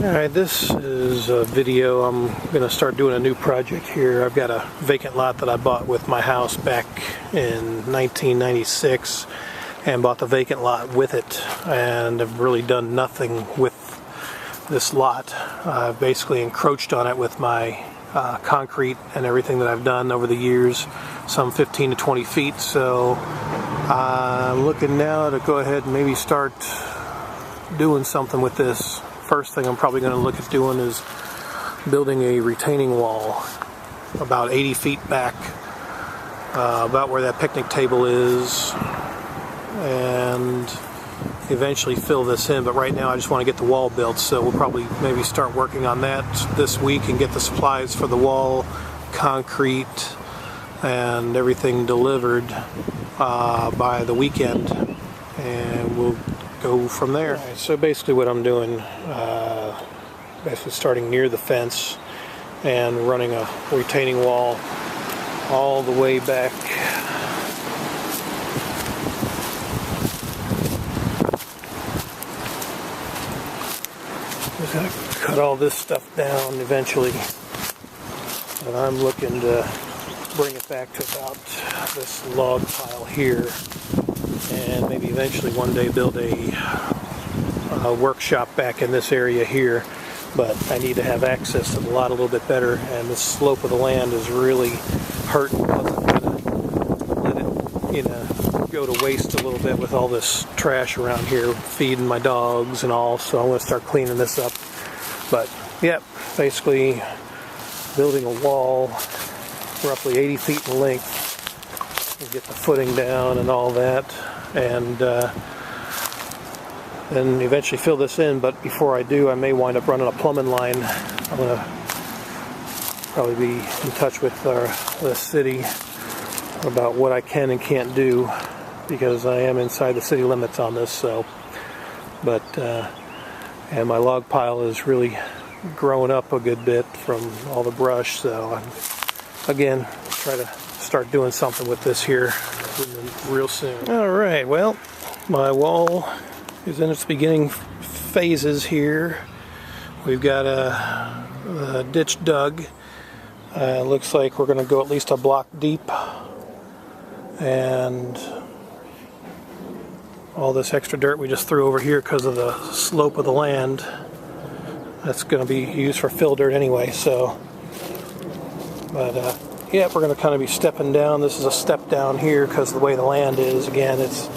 Alright, this is a video. I'm going to start doing a new project here. I've got a vacant lot that I bought with my house back in 1996 and bought the vacant lot with it, and I've really done nothing with this lot. I've basically encroached on it with my concrete and everything that I've done over the years, some 15 to 20 feet, so I'm looking now to go ahead and maybe start doing something with this. First thing I'm probably going to look at doing is building a retaining wall about 80 feet back, about where that picnic table is, and eventually fill this in. But right now I just want to get the wall built, so we'll probably maybe start working on that this week and get the supplies for the wall, concrete, and everything delivered by the weekend, and we'll go from there. Right, so basically what I'm doing, basically starting near the fence and running a retaining wall all the way back. Just gonna cut all this stuff down eventually, and I'm looking to bring it back to about this log pile here, and maybe eventually one day build a workshop back in this area here. But I need to have access to the lot a little bit better, and the slope of the land is really hurting. I'm gonna let it, go to waste a little bit with all this trash around here, feeding my dogs and all. So I'm going to start cleaning this up. But yeah, basically building a wall roughly 80 feet in length, and get the footing down and all that, and then eventually fill this in. But before I do, I may wind up running a plumbing line. I'm going to probably be in touch with the city about what I can and can't do, because I am inside the city limits on this. So, but and my log pile is really growing up a good bit from all the brush, so I'm again try to start doing something with this here real soon. Alright, well, my wall is in its beginning phases here. We've got a ditch dug. Looks like we're going to go at least a block deep, and all this extra dirt we just threw over here because of the slope of the land, that's going to be used for fill dirt anyway. So, but yeah, we're going to kind of be stepping down. This is a step down here because of the way the land is. Again, it's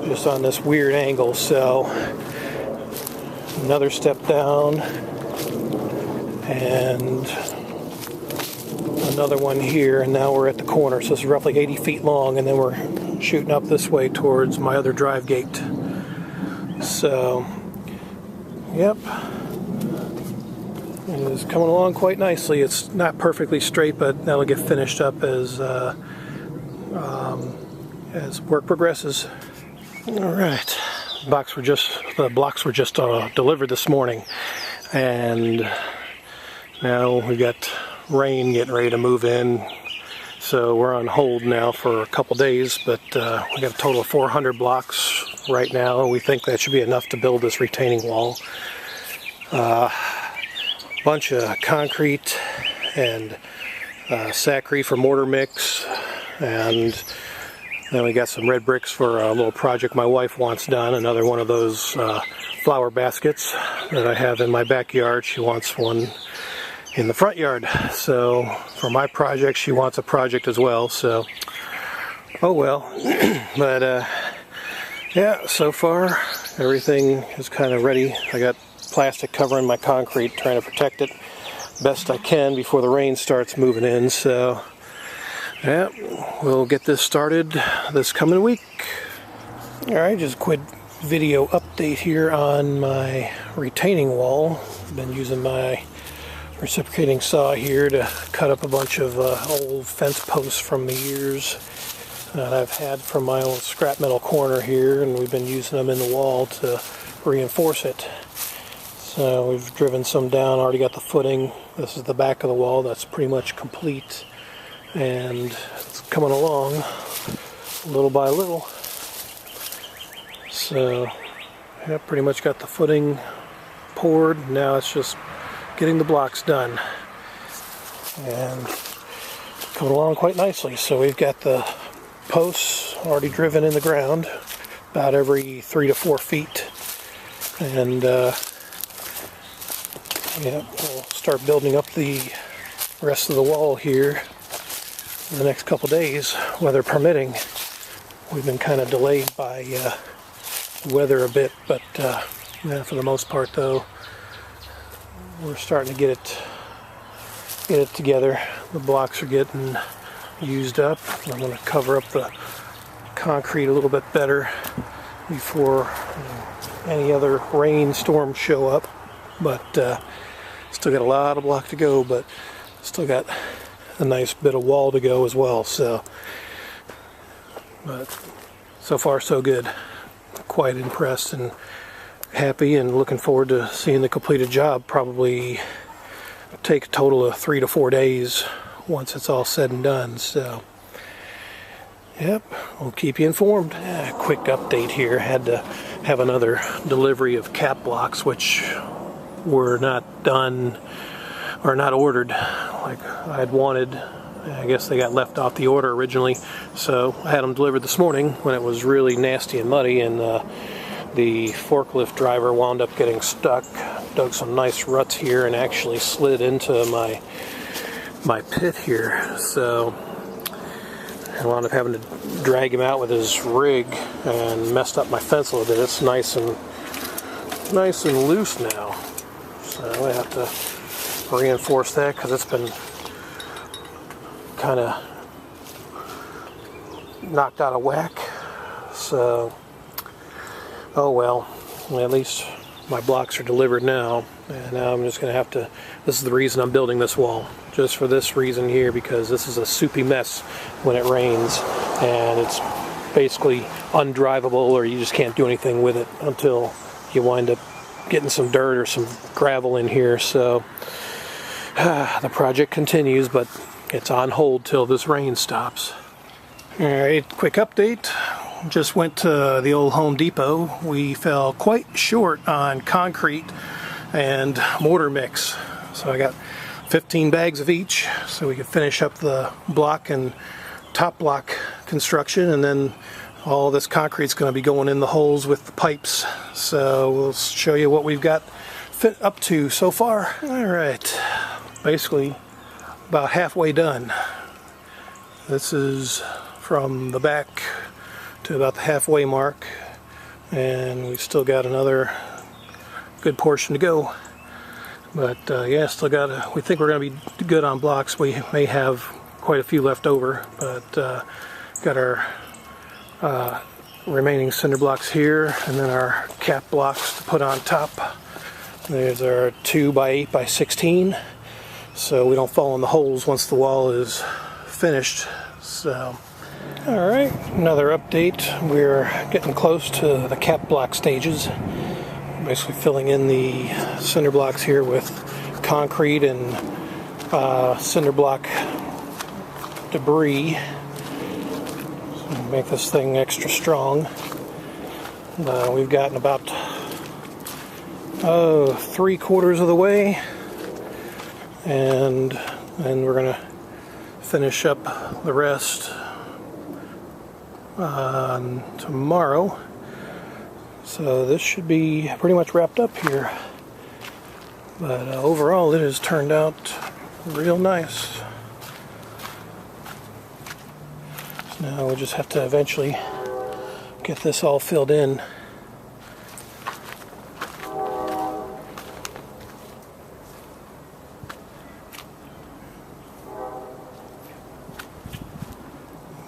just on this weird angle. So another step down, and another one here, and now we're at the corner. So this is roughly 80 feet long, and then we're shooting up this way towards my other drive gate. So, yep. It is coming along quite nicely. It's not perfectly straight, but that'll get finished up as work progresses. All right, the blocks were just delivered this morning, and now we got rain getting ready to move in. So we're on hold now for a couple days, but we got a total of 400 blocks right now. We think that should be enough to build this retaining wall. Bunch of concrete and Sacrete for mortar mix, and then we got some red bricks for a little project my wife wants done. Another one of those flower baskets that I have in my backyard. She wants one in the front yard. So for my project, she wants a project as well. So, oh well. But yeah, so far everything is kind of ready. I got plastic covering my concrete, trying to protect it best I can before the rain starts moving in. So yeah, we'll get this started this coming week. Alright, just a quick video update here on my retaining wall. I've been using my reciprocating saw here to cut up a bunch of old fence posts from the years that I've had from my old scrap metal corner here, and we've been using them in the wall to reinforce it. So we've driven some down, already got the footing. This is the back of the wall, that's pretty much complete, and it's coming along little by little. So yeah, pretty much got the footing poured. Now it's just getting the blocks done. And coming along quite nicely. So we've got the posts already driven in the ground about every 3 to 4 feet. And yeah, we'll start building up the rest of the wall here in the next couple days, weather permitting. We've been kind of delayed by weather a bit, but yeah, for the most part though, we're starting to get it together. The blocks are getting used up. I'm going to cover up the concrete a little bit better before any other rainstorms show up. But still got a lot of block to go, but still got a nice bit of wall to go as well. So, but so far so good. Quite impressed and happy, and looking forward to seeing the completed job. Probably take a total of 3 to 4 days once it's all said and done. So yep, we'll keep you informed. Quick update here. Had to have another delivery of cap blocks, which were not done or not ordered like I had wanted. I guess they got left off the order originally, so I had them delivered this morning when it was really nasty and muddy, and the forklift driver wound up getting stuck, dug some nice ruts here, and actually slid into my pit here. So I wound up having to drag him out with his rig and messed up my fence a little bit. It's nice and loose now, so I have to reinforce that because it's been kind of knocked out of whack. So oh well, at least my blocks are delivered now, and now I'm just gonna have to, this is the reason I'm building this wall, just for this reason here, because this is a soupy mess when it rains, and it's basically undrivable, or you just can't do anything with it until you wind up getting some dirt or some gravel in here. So the project continues, but it's on hold till this rain stops. Alright, quick update. Just went to the old Home Depot. We fell quite short on concrete and mortar mix. So I got 15 bags of each so we could finish up the block and top block construction, and then all this concrete's going to be going in the holes with the pipes. So we'll show you what we've got fit up to so far. Alright, basically about halfway done. This is from the back to about the halfway mark, and we've still got another good portion to go. But yeah, still got we think we're going to be good on blocks. We may have quite a few left over, but got our remaining cinder blocks here, and then our cap blocks to put on top. There's our 2 by 8 by 16, so we don't fall in the holes once the wall is finished. So alright, another update. We're getting close to the cap block stages. Basically filling in the cinder blocks here with concrete and cinder block debris. So make this thing extra strong. We've gotten about 3/4 of the way, and then we're going to finish up the rest tomorrow. So this should be pretty much wrapped up here. But overall it has turned out real nice. So now we'll just have to eventually get this all filled in.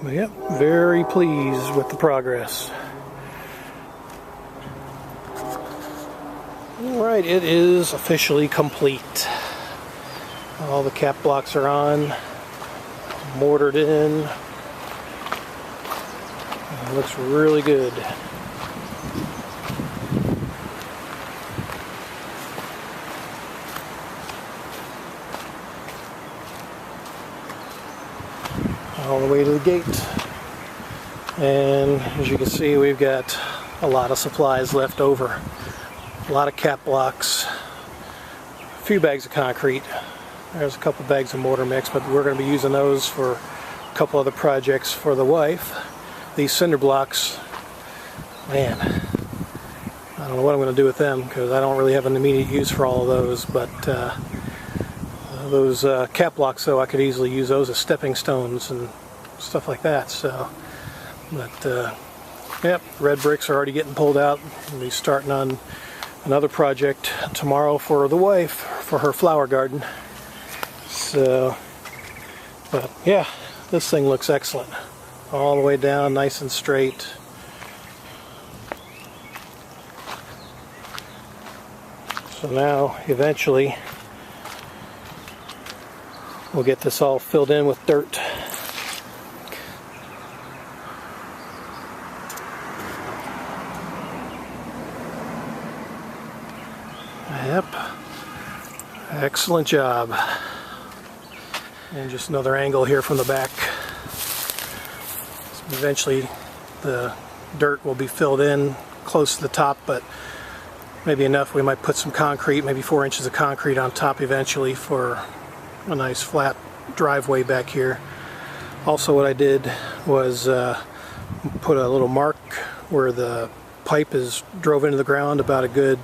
But yep, very pleased with the progress. Alright, it is officially complete. All the cap blocks are on, mortared in. It looks really good. All the way to the gate. And as you can see, we've got a lot of supplies left over. A lot of cap blocks, few bags of concrete. There's a couple bags of mortar mix, but we're going to be using those for a couple other projects for the wife. These cinder blocks, man, I don't know what I'm going to do with them because I don't really have an immediate use for all of those, but those cap blocks, though, I could easily use those as stepping stones and stuff like that. So, but yep, red bricks are already getting pulled out. We'll be starting on another project tomorrow for the wife for her flower garden. So, but yeah, this thing looks excellent. All the way down, nice and straight. So now, eventually, we'll get this all filled in with dirt. Yep. Excellent job. And just another angle here from the back. So eventually the dirt will be filled in close to the top, but maybe enough. We might put some concrete, maybe 4 inches of concrete on top eventually for a nice flat driveway back here. Also what I did was put a little mark where the pipe is drove into the ground about a good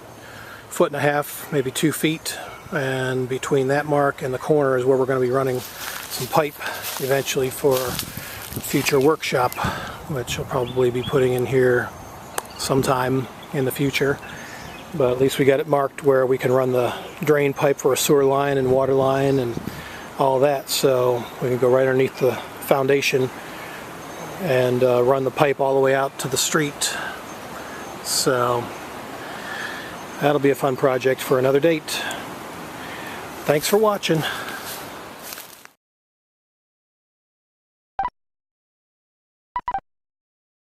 1.5 feet, maybe 2 feet, and between that mark and the corner is where we're going to be running some pipe eventually for a future workshop, which I'll probably be putting in here sometime in the future. But at least we got it marked where we can run the drain pipe for a sewer line and water line and all that, so we can go right underneath the foundation and run the pipe all the way out to the street. So that'll be a fun project for another date. Thanks for watching.